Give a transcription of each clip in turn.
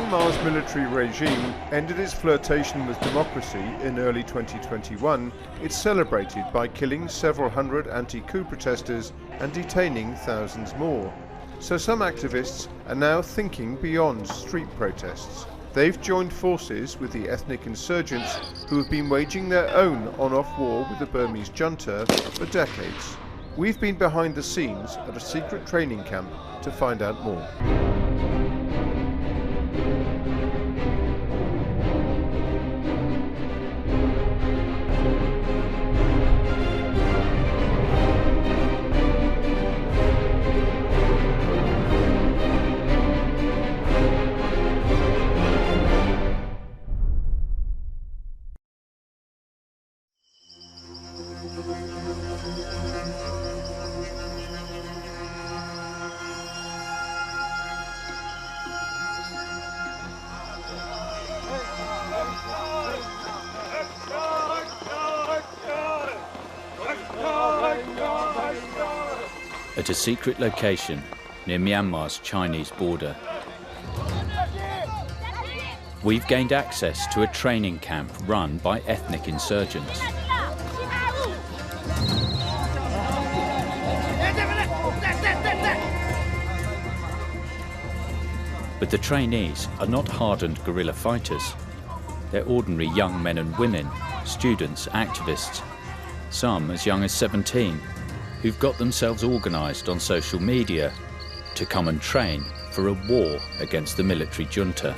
Myanmar's military regime ended its flirtation with democracy in early 2021, it's celebrated by killing several hundred anti-coup protesters and detaining thousands more. So some activists are now thinking beyond street protests. They've joined forces with the ethnic insurgents who have been waging their own on-off war with the Burmese junta for decades. We've been behind the scenes at a secret training camp to find out more. At a secret location near Myanmar's Chinese border. We've gained access to a training camp run by ethnic insurgents. But the trainees are not hardened guerrilla fighters. They're ordinary young men and women, students, activists, some as young as 17, who've got themselves organised on social media to come and train for a war against the military junta.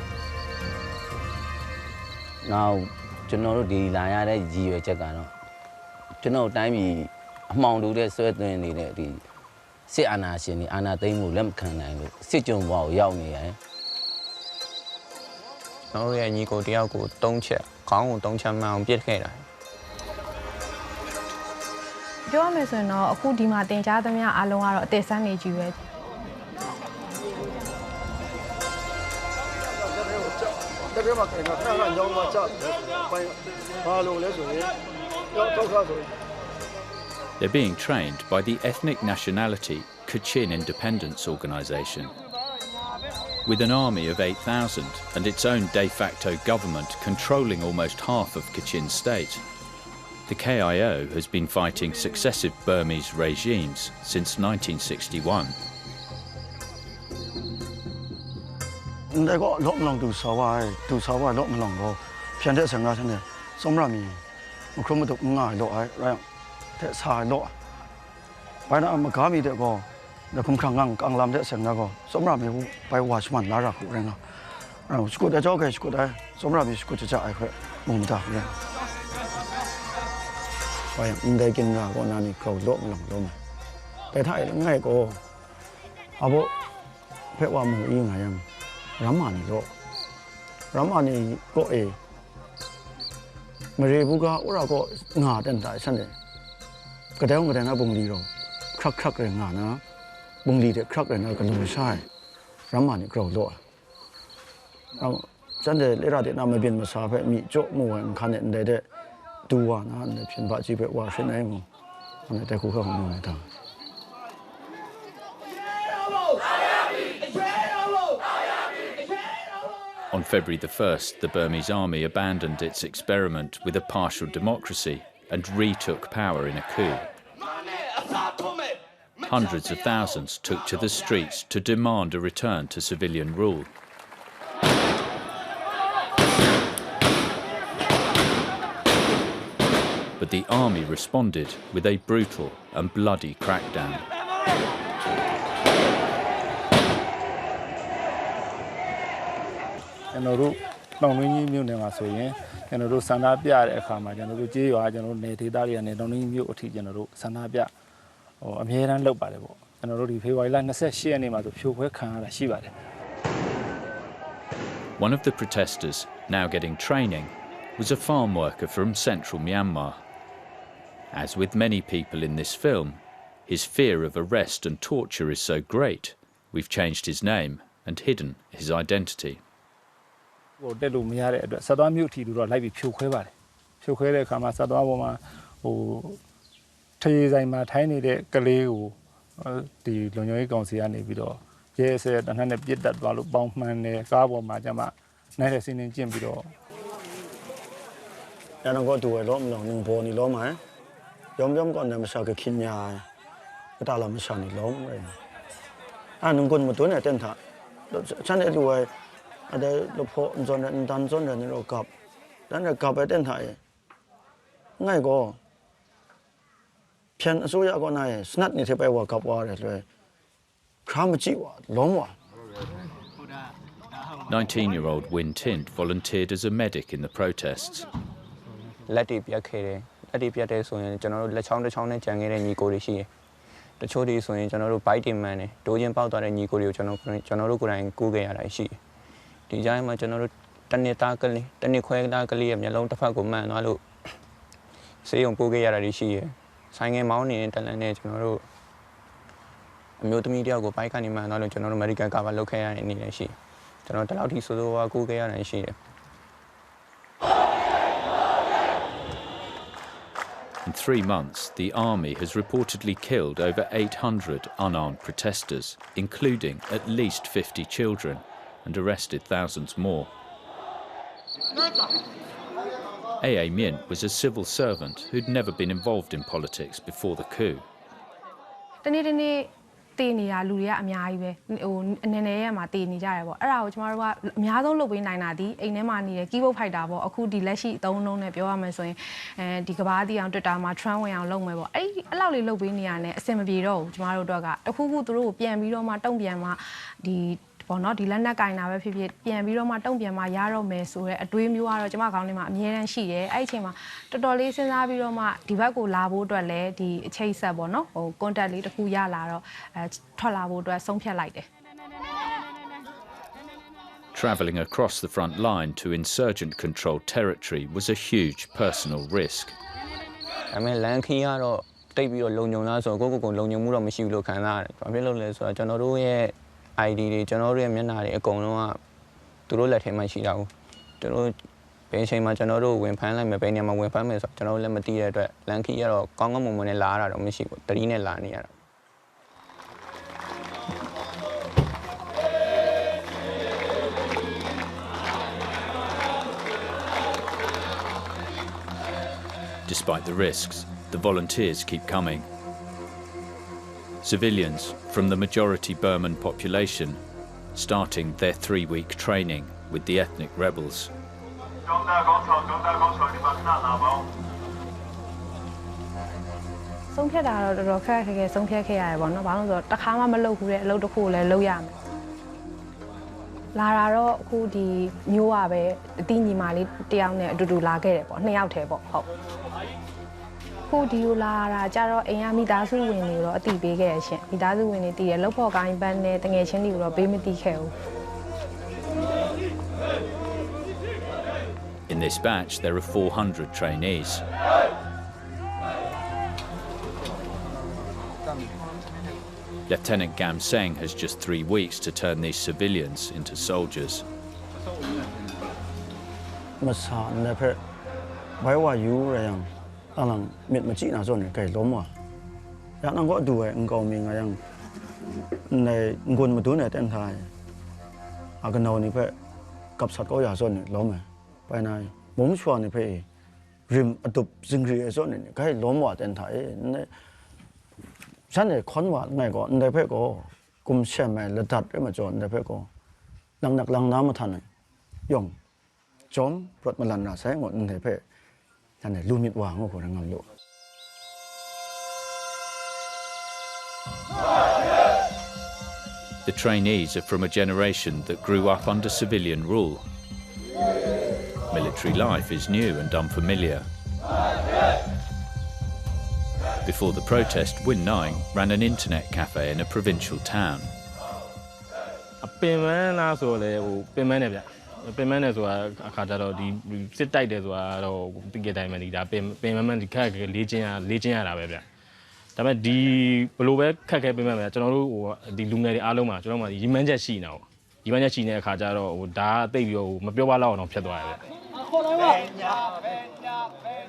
Now, the They're being trained by the ethnic nationality Kachin Independence Organisation. With an army of 8,000 and its own de facto government controlling almost half of Kachin state, the KIO has been fighting successive Burmese regimes since 1961. On February the 1st, the Burmese army abandoned its experiment with a partial democracy and retook power in a coup. Hundreds of thousands took to the streets to demand a return to civilian rule. But the army responded with a brutal and bloody crackdown. One of the protesters, now getting training, was a farm worker from central Myanmar. As with many people in this film, his fear of arrest and torture is so great, we've changed his name and hidden his identity. နိုင်တဲ့စင်းနေကျင့်ပြီးတော့ ရန်ကုန်တူရလုံးမလုံးဘောနီလုံးမှာယုံယုံကောနေမစားကခင်ညာတာလာမစားနီလုံးလေအာနုံကွန်မတွနဲ့တက်တာချန်တဲ့လူဝဲအဲ့ဒါလို့ဖို့ဇွန်နဲ့တန်ဇွန်နဲ့ရောကပ်တန်းကပ်ပဲတက်တာငိုင်ကောပြန်အစိုးရကနိုင်စနတ်နေပဲဝကပ်ွားတယ်လေခါမကြည့်ဝလုံးဝ 19-year-old Win Tint volunteered as a medic in the protests. လက်တွေပြတ်ခဲ့တယ်လက်တွေပြတ်တဲ့ဆိုရင်ကျွန်တော်တို့လက်ချောင်းတစ်ချောင်းနဲ့ကြံခဲ့တဲ့ညီကိုတွေရှိတယ်တချို့တွေဆိုရင်ကျွန်တော်တို့ဘိုက်တင်မှန်တယ်ဒိုးချင်းပေါက်သွားတဲ့ညီကိုတွေကိုကျွန်တော်တို့ကိုယ်တိုင်ကူးခဲ့ရတာရှိတယ်ဒီကြားမှာကျွန်တော်တို့တနစ်သားကလေးတနစ်ခွဲသားကလေးရဲ့မျက်လုံးတစ်ဖက်ကိုမှန်သွားလို့ဆေးရုံပို့ခဲ့ရတာရှိတယ်ဆိုင်ငယ်မောင်းနေတဲ့တလန်နဲ့ကျွန်တော်တို့အမျိုးသမီးတယောက်ကိုဘိုက်ကနေမှန်သွားလို့ကျွန်တော်တို့ medical cover လုပ်ခဲ့ရတဲ့အနေနဲ့ရှိကျွန်တော်တလောက်ထိဆိုးဝါးကူးခဲ့ရတာရှိတယ် In 3 months, the army has reportedly killed over 800 unarmed protesters, including at least 50 children, and arrested thousands more. A.A. Myint was a civil servant who'd never been involved in politics before the coup. တည်နေတာလူတွေကအများကြီးပဲဟိုအနေနဲ့ရမှာတည်နေကြတယ်ပေါ့အဲ့ဒါကိုကျမတို့ကအများဆုံးလုပ်ပေးနိုင်တာဒီအိမ်ထဲမှာနေတဲ့ keyboard fighter ပေါ့အခုဒီလက်ရှိအသုံးလုံးနဲ့ပြောရမယ်ဆိုရင်ဒီကဘာတီအောင် Twitter မှာ trend ဝင်အောင်လုပ်မယ်ပေါ့အဲ့လောက်လေးလုပ်ပေးနေရတဲ့အဆင်မပြေတော့ဘူးကျမတို့တို့ကတခုခုသူတို့ကိုပြန်ပြီးတော့မှတုံ့ပြန်မှဒီပေါ့နော်ဒီလက်နက်ကင်တာပဲဖြစ်ဖြစ်ပြန်ပြီးတော့မှတုံ့ပြန်မှရတော့မယ်ဆိုတဲ့အတွေးမျိုးကတော့ကျမခေါင်းထဲမှာအမြဲတမ်းရှိတယ်အဲ့ဒီအချိန်မှာတော်တော်လေးစဉ်းစားပြီးတော့မှဒီဘက်ကိုလာဖို့အတွက်လည်းဒီအချိတ်ဆက်ပေါ့နော်ဟို contact လေးတစ်ခုရလာတော့ထွက်လာဖို့အတွက်ဆုံးဖြတ်လိုက်တယ် Travelling across the front line to insurgent-controlled territory was a huge personal risk. ဒါပေမဲ့လမ်းခီးကတော့တိတ်ပြီးတော့လုံခြုံလားဆိုတော့ကိုလုံခြုံမှုတော့မရှိဘူးလို့ခံစားရတယ်။ဘာဖြစ်လို့လဲဆိုတော့ကျွန်တော်တို့ရဲ့ ID တွေကျွန်တော်တို့ရဲ့မျက်နှာတွေအကုန်လုံးကသူတို့လက်ထဲမှာရှိတာကိုသူတို့ဘယ်အချိန်မှာကျွန်တော်တို့ဝင်ဖမ်းလိုက်မယ်ဘယ်နေရာမှာဝင်ဖမ်းမယ်ဆိုတော့ကျွန်တော်တို့လည်းမသိတဲ့အတွက်လမ်းခီးကတော့ကောင်းကောင်းမွန်မွန်နဲ့လာရတာတော့မရှိဘူး။တတိနဲ့လာနေရတာ Despite the risks, the volunteers keep coming. Civilians from the majority Burman population starting their 3-week training with the ethnic rebels. In this batch, there are 400 trainees. Lieutenant Gam Seng has just 3 weeks to turn these civilians into soldiers. The trainees are from a generation that grew up under civilian rule. Military life is new and unfamiliar. Before the protest, Win Nine ran an internet cafe in a provincial town.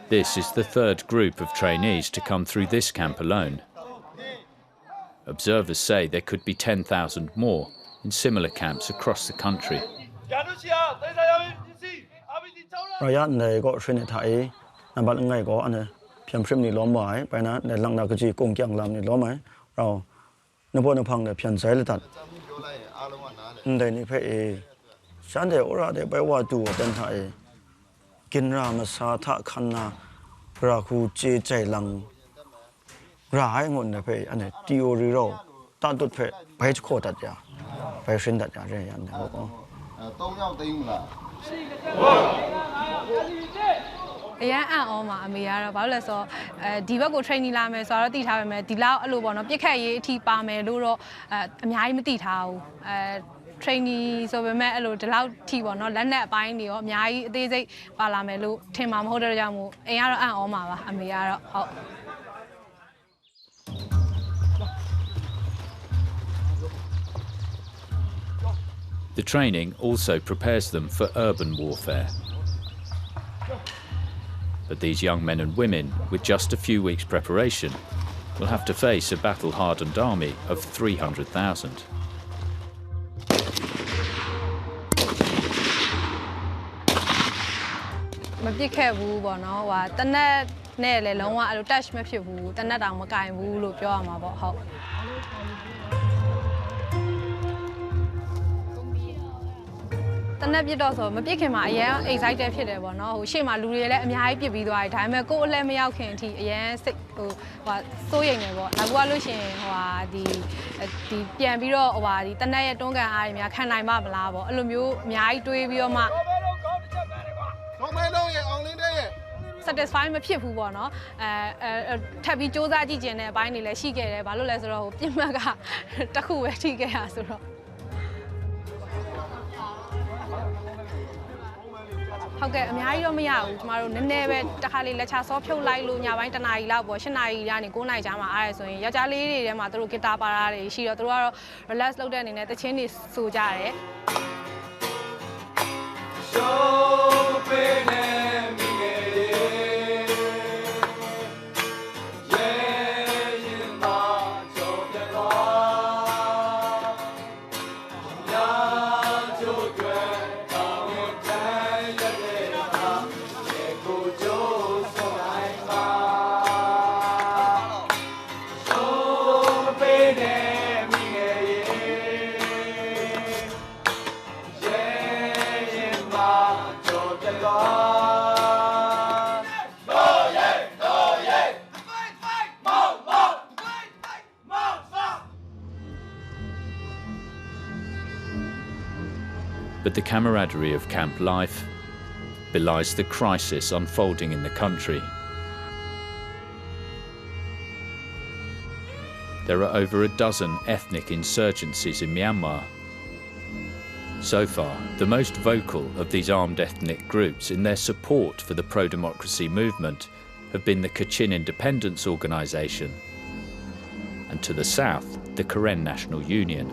This is the third group of trainees to come through this camp alone. Observers say there could be 10,000 more in similar camps across the country. ระยะไหนก็เส้นไทยนับบัดไงก็อันนี้เพียงเส้นนี้ล้อมไว้ไปนะในหลังนาก็จีกงจังลำนี่ล้อมไหมเราในพวกในพังเนี่ยเพียงใจเลยตัดในนี่เพอฉันเดี๋ยวเราเดี๋ยวไปว่าดูเป็นไทยกินรามาสาทะคันนาราคูเจใจลังร้ายงนเนี่ยเพออันนี้ทีโอรีโรตัดตุดเพอไปโคตัดยาไปเส้นตัดยาเรียนยันเนี่ยก็ต้อง要定啦အရန်အံ့ဩမှာအမေကတော့ဘာလို့လဲဆိုတော့ဒီဘက်ကို training လာမယ်ဆိုတော့သိထားပါမယ်ဒီလောက်အဲ့လိုပေါ့နော်ပြစ်ခတ်ရေးအထိပါမယ်လို့တော့အများကြီးမသိထားဘူးtraining ဆိုပေမဲ့အဲ့လိုဒီလောက်ထိပေါ့နော်လက်နဲ့အပိုင်းတွေရောအများကြီးအသေးစိတ်ပါလာမယ်လို့ထင်မှာမဟုတ်တဲ့ကြောင့်မို့အိမ်ကတော့အံ့ဩမှာပါအမေကတော့ဟုတ် The training also prepares them for urban warfare. But these young men and women, with just a few weeks' preparation, will have to face a battle-hardened army of 300,000. မပြစ်ခဲ့ဘူးပေါ့နော်ဟိုတနက်နဲ့လည်းလုံးဝအဲ့လို touch မဖြစ်ဘူးတနက်တောင်မကင်ဘူးလို့ပြောရမှာပေါ့ဟုတ်တနက်ပြစ်တော့ဆိုမပြစ်ခင်မှာအရန် excited ဖြစ်တယ်ပေါ့နော်ဟိုရှေ့မှာလူတွေလည်းအများကြီးပြစ်ပြီးသွားတယ်ဒါပေမဲ့ကိုယ်အလဲမရောက်ခင်အထိအရန်စိတ်ဟိုစိုးရိမ်နေပေါ့နောက်ကလို့ရှိရင်ဒီပြန်ပြီးတော့ဒီတနက်ရဲ့တွန်းကန်အားတွေများခံနိုင်ပါမလားပေါ့အဲ့လိုမျိုးအများကြီးတွေးပြီးတော့မှsatisfy မဖြစ်ဘူးပေါ့နော်ထပ်ပြီးစူးစမ်းကြည့်ကျင်တဲ့အပိုင်းတွေလည်းရှိခဲ့တယ်ဘာလို့လဲဆိုတော့ပြစ်မှတ်ကတစ်ခုပဲထိခဲ့ရဆိုတော့ဟုတ်ကဲ့အများကြီးတော့မရဘူးကျမတို့နည်းနည်းပဲတစ်ခါလေးလက်ချဆောဖြုတ်လိုက်လို့ညပိုင်းတနာရီလောက်ပေါ့8နာရီကနေ9နာရီကြားမှာအားရဆိုရင်ယောက်ျားလေးတွေထဲမှာသူတို့ဂီတာပါတာတွေရှိတော့သူတို့ကတော့ relax လုပ်တဲ့အနေနဲ့တချင်းတွေဆိုကြတယ်But the camaraderie of camp life belies the crisis unfolding in the country. There are over a dozen ethnic insurgencies in Myanmar. So far, the most vocal of these armed ethnic groups in their support for the pro-democracy movement have been the Kachin Independence Organisation and to the south, the Karen National Union.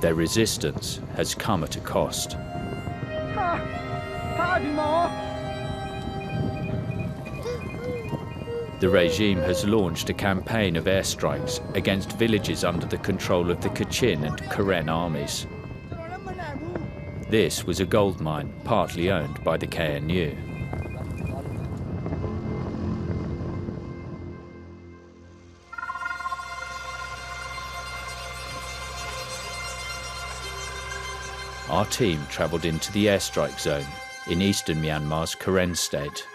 Their resistance has come at a cost. The regime has launched a campaign of airstrikes against villages under the control of the Kachin and Karen armies. This was a gold mine partly owned by the KNU. Our team travelled into the airstrike zone in eastern Myanmar's Karen state.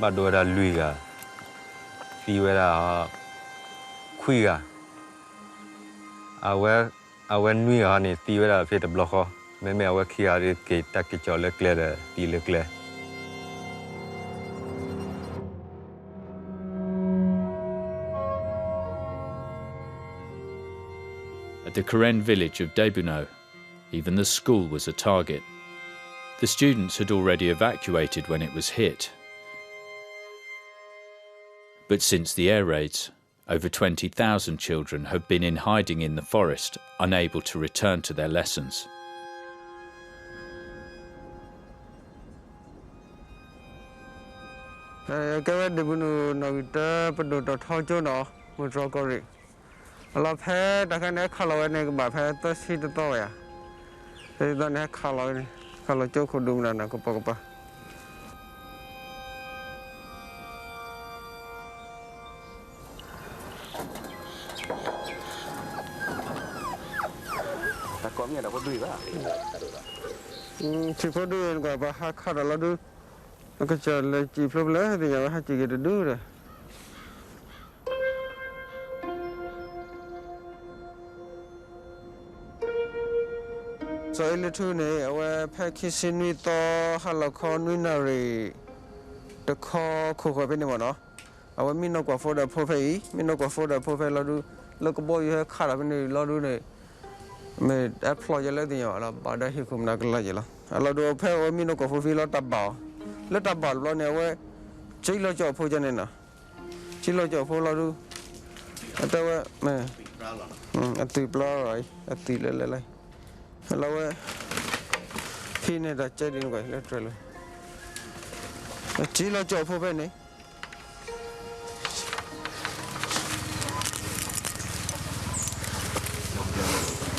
But do that Luiga, Fiwera, Quiga. I went me on it, Fiwera, Fit a blocker, maybe I work here at Gate, Taki Leclerc, the Leclerc. At the Karen village of Debuno, even the school was a target. The students had already evacuated when it was hit. But since the air raids, over 20,000 children have been in hiding in the forest, unable to return to their lessons. So ilitune awe pakisini to halakho nuinari the call cook up anyone. Our minoko for the prophet, minoko for the prophet ladu, look a boy you have carabin ladu made employ a lady or bada hikum nagalajala. A ladu of pay or minoko for villa tabao. Let a ball run away. Chilo job for Janina. Chilo job for ladu. At the man. At the blow, at the lele. Hello, he need a chat in way, literally. A chilo job for Benny.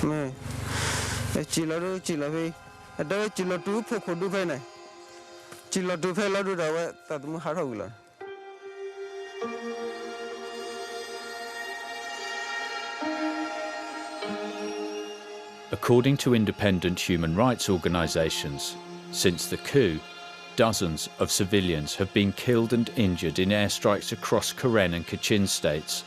Me, a chilo, a day chilo two for do penny. Chilo two fellow do the way that Muharola. According to independent human rights organisations, since the coup, dozens of civilians have been killed and injured in airstrikes across Karen and Kachin states.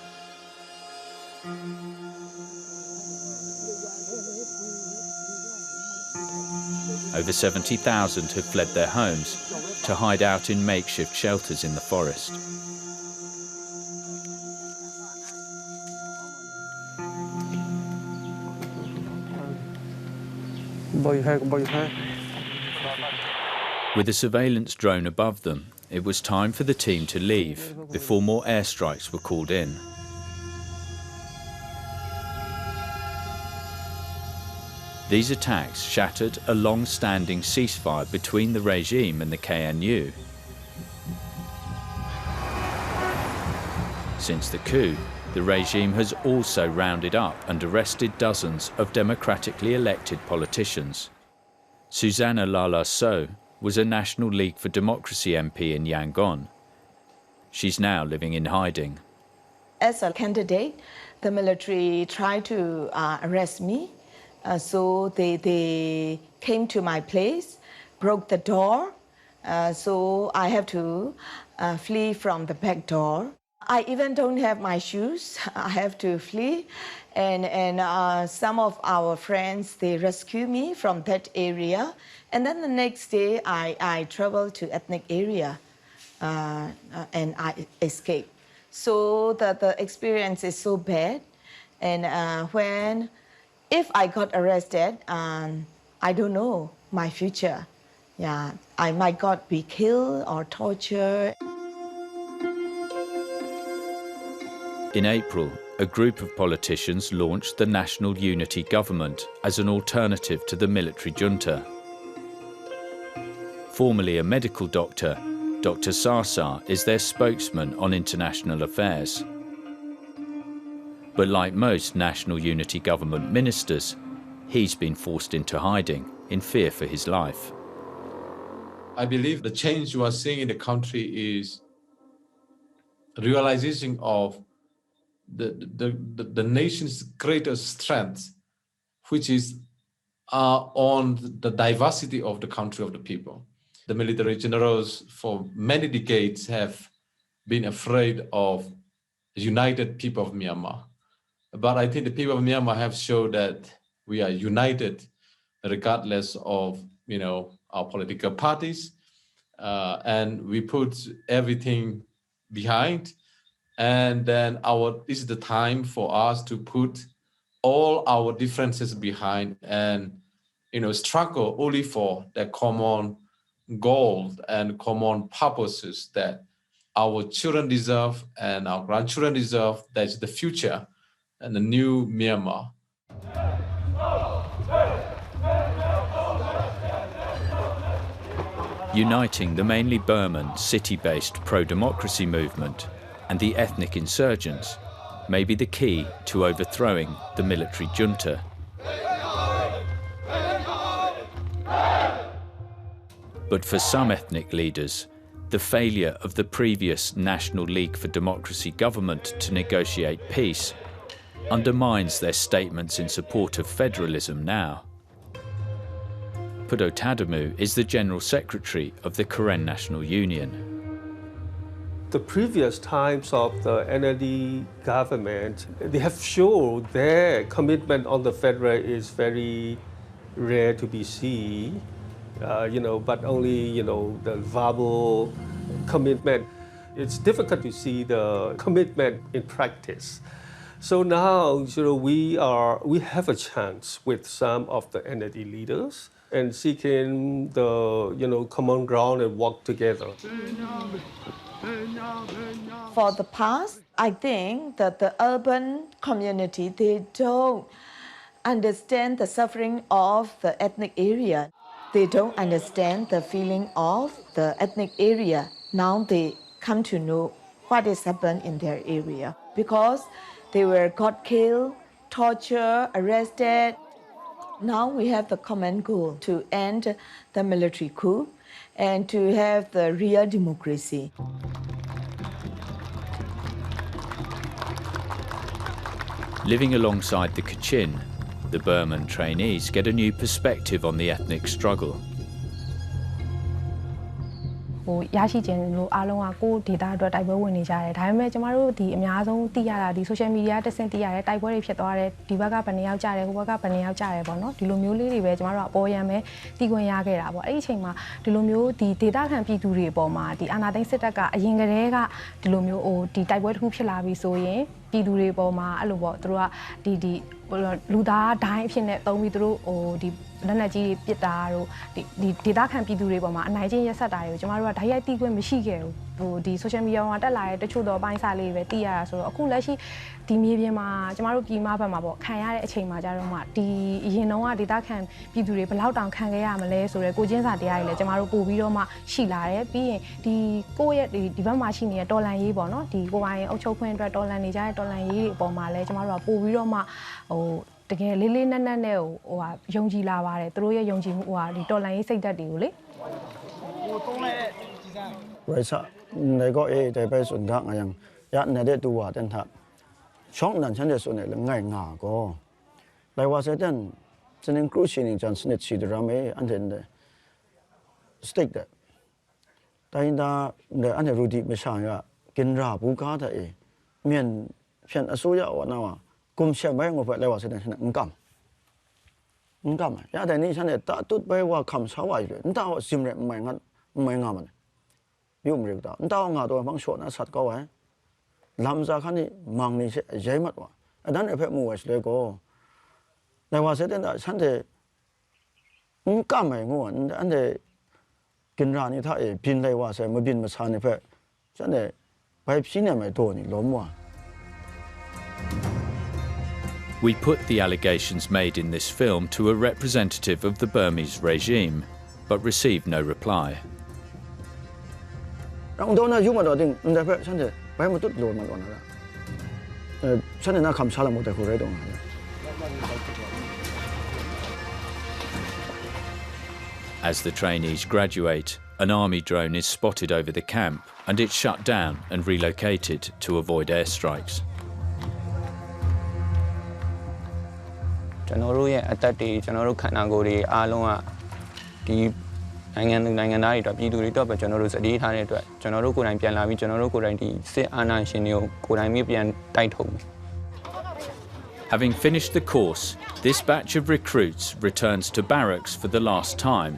Over 70,000 have fled their homes to hide out in makeshift shelters in the forest. With a surveillance drone above them, it was time for the team to leave before more airstrikes were called in. These attacks shattered a long-standing ceasefire between the regime and the KNU. Since the coup, the regime has also rounded up and arrested dozens of democratically elected politicians. Susanna Lala So was a National League for Democracy MP in Yangon. She's now living in hiding. As a candidate, the military tried to arrest me. So they came to my place, broke the door. So I have to flee from the back door. I even don't have my shoes. I have to flee. And some of our friends, they rescue me from that area. And then the next day, I travel to ethnic area and I escape. So the experience is so bad. And if I got arrested, I don't know my future. Yeah, I might got be killed or tortured. In April, a group of politicians launched the National Unity Government as an alternative to the military junta. Formerly a medical doctor, Dr. Sasa is their spokesman on international affairs. But like most National Unity Government ministers, he's been forced into hiding in fear for his life. I believe the change you are seeing in the country is realization of the nation's greatest strength, which is on the diversity of the country, of the people. The military generals for many decades have been afraid of the united people of Myanmar. But I think the people of Myanmar have shown that we are united regardless of, our political parties. And we put everything behind. And then this is the time for us to put all our differences behind and, struggle only for the common goals and common purposes that our children deserve and our grandchildren deserve. That's the future and the new Myanmar. Uniting the mainly Burman, city-based pro-democracy movement and the ethnic insurgents may be the key to overthrowing the military junta. But for some ethnic leaders, the failure of the previous National League for Democracy government to negotiate peace undermines their statements in support of federalism now. Tatmadaw is the General Secretary of the Karen National Union. The previous times of the NLD government, they have shown their commitment on the federal is very rare to be seen, but only, the verbal commitment. It's difficult to see the commitment in practice. So now, we have a chance with some of the NLD leaders and seeking the, common ground and work together. For the past, I think that the urban community, they don't understand the suffering of the ethnic area. They don't understand the feeling of the ethnic area. Now they come to know what has happened in their area because they got killed, tortured, arrested. Now we have the common goal to end the military coup and to have the real democracy. Living alongside the Kachin, the Burman trainees get a new perspective on the ethnic struggle. ရရှိခြင်းလို့အားလုံးကကိုယ်ဒေတာအတွက်တိုက်ပွဲဝင်နေကြတယ်ဒါပေမဲ့ကျမတို့ဒီအများဆုံးသိရတာဒီ social media တက်ဆင့်သိရတယ်တိုက်ပွဲတွေဖြစ်သွားတယ်ဒီဘက်ကဘယ်နှစ်ယောက်ကြတယ်ဟိုဘက်ကဘယ်နှစ်ယောက်ကြတယ်ပေါ့နော်ဒီလိုမျိုးလေးတွေပဲကျမတို့ကအပေါ်ယံပဲတီးခွင့်ရခဲ့တာပေါ့အဲ့ဒီအချိန်မှာဒီလိုမျိုးဒီဒေတာခံပြည်သူတွေအပေါ်မှာဒီအာဏာသိမ်းစစ်တပ်ကအရင်ကတည်းကဒီလိုမျိုးဒီတိုက်ပွဲတစ်ခုဖြစ်လာပြီဆိုရင်ပြည်သူတွေအပေါ်မှာအဲ့လိုပေါ့သူတို့ကဒီလူသားဒိုင်းအဖြစ်နဲ့သုံးပြီးသူတို့ဒီလက်နက်ကြီးပစ်တာတို့ဒီဒေတာခံပြည်သူတွေပေါ်မှာအနိုင်ကျင့်ရက်စက်တာတွေကိုကျမတို့ကဓာတ်ရိုက်တီးခွင့်မရှိခဲ့ဘူးဒီ social media မှာတက်လာတဲ့တချို့သောပိုင်းစာလေးတွေပဲသိရတာဆိုတော့အခုလက်ရှိဒီမြေပြင်မှာကျမတို့ပြည်မဘက်မှာပေါ့ခံရတဲ့အချိန်မှာကြတော့မှဒီအရင်တုန်းကဒေတာခံပြည်သူတွေဘယ်လောက်တောင်ခံခဲ့ရမလဲဆိုတော့ကိုချင်းစာတရားတွေလည်းကျမတို့ပို့ပြီးတော့မှရှိလာတယ်ပြီးရင်ဒီကိုယ့်ရဲ့ဒီဘက်မှာရှိနေတဲ့တော်လန်ရေးပေါ့နော်ဒီကိုယ်ပိုင်အုပ်ချုပ်ခွင့်အတွက်တော်လန်နေကြတဲ့တော်လန်ရေးတွေအပေါ်မှာလည်းကျမတို့ကပို့ပြီးတော့မှတကယ်လေးလေးနက်နက်နဲ့ယုံကြည်လာပါတယ်သူတို့ရဲ့ယုံကြည်မှုဒီတော်လန်ရေးစိတ်ဓာတ်တွေကိုလေไรซะในก็ได้ไปสุนทรอย่างยะในได้ตัวเต็นทะช่องนั้นฉันจะส่วนไหนละง่ายง่าก็ไรว่าเสด็จฉันยังครูชินิจันสนิทชีดรามอันเห็นเดสเต็กเดแต่อินดาเดอันเดรูดีไม่ใช่อะกินราบูกาแต่เมียนเพียนอสุยะวะนะว่ากุมเชื่อไหมว่าไรว่าเสด็จฉันกำยาแต่นี่ฉันเนี่ยตัดตุดไปว่าคำสาวอยู่เลยนั่นว่าซิมเรไม่งั้นไม่งามันยุ่งเรื่องต่างนั่นว่างาตัวบางส่วนนั้นสัตว์ก็ไว้ลำจากขันนี้มังนี่ใช่ใหญ่มากว่าอันนั้นเพื่อมัวเฉยก็ในว่าเสด็จฉันจะกำไม่งัวอันเดกินร้านนี้ถ้าบินไรว่าเสมาบินมาชานี่เพื่อฉันเนี่ยไปพิเนี่ยไม่ตัวนี่ล้มว่าWe put the allegations made in this film to a representative of the Burmese regime, but received no reply. โดนยุ่งมาตัวจริงแต่เพื่อฉันจะไปมาตุ้ดโดนมาก่อนนะฉันเนี่ยน่าคำชาละมุแต่คุยได้ตรงนั้น As the trainees graduate, an army drone is spotted over the camp and it's shut down and relocated to avoid airstrikes. ကျွန်တော်တို့ရဲ့အသက်တွေကျွန်တော်တို့ခန္ဓာကိုယ်တွေအားလုံးကဒီနိုင်ငံသားတွေအတွက်ပြည်သူတွေအတွက်ပဲကျွန်တော်တို့စတေးထားတဲ့အတွက်ကျွန်တော်တို့ကိုယ်တိုင်ပြန်လာပြီးကျွန်တော်တို့ကိုယ်တိုင်ဒီစစ်အာဏာရှင်တွေကိုကိုယ်တိုင်ပြန်တိုက်ထုတ်မယ် Having finished the course, this batch of recruits returns to barracks for the last time.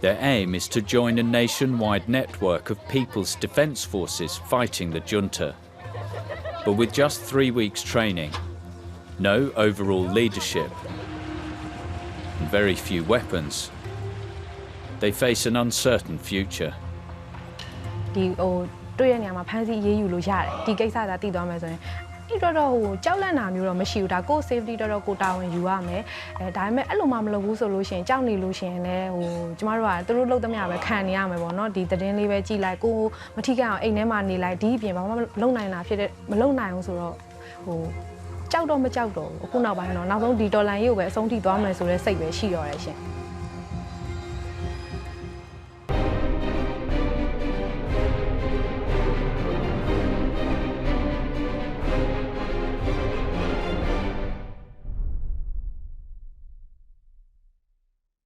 Their aim is to join a nationwide network of People's Defence Forces fighting the junta. But with just 3 weeks training, No overall leadership, and very few weapons. They face an uncertain future. တွေ့ရနေမှာဖမ်းဆီးရေးယူလို့ရတယ်ဒီကိစ္စသာတည်သွားမယ်ဆိုရင်ဒီတော့ကြောက်လန့်တာမျိုးတော့မရှိဘူးဒါကို safety တော့ကိုတာဝန်ယူရမယ်ဒါပေမဲ့အဲ့လိုမှမလုပ်ဘူးဆိုလို့ရှိရင်ကြောက်နေလို့ရှိရင်လည်းကျမတို့ကသူတို့လုပ်သမျှပဲခံနေရမယ်ပေါ့နော်ဒီသတင်းလေးပဲကြည့်လိုက်ကိုမထိခိုက်အောင်အိမ်ထဲမှာနေလိုက်ဒီအပြင်ဘာမှမလုပ်နိုင်တာဖြစ်တဲ့မလုပ်နိုင်အောင်ဆိုတော့ကြောက်တော့မကြောက်တော့ဘူးအခုနောက်ပိုင်းတော့နောက်ဆုံးဒီဒေါ်လာရေးကိုပဲအဆုံးထိသွားမယ်ဆိုတဲ့စိတ်ပဲရှိတော့တယ်ရှင်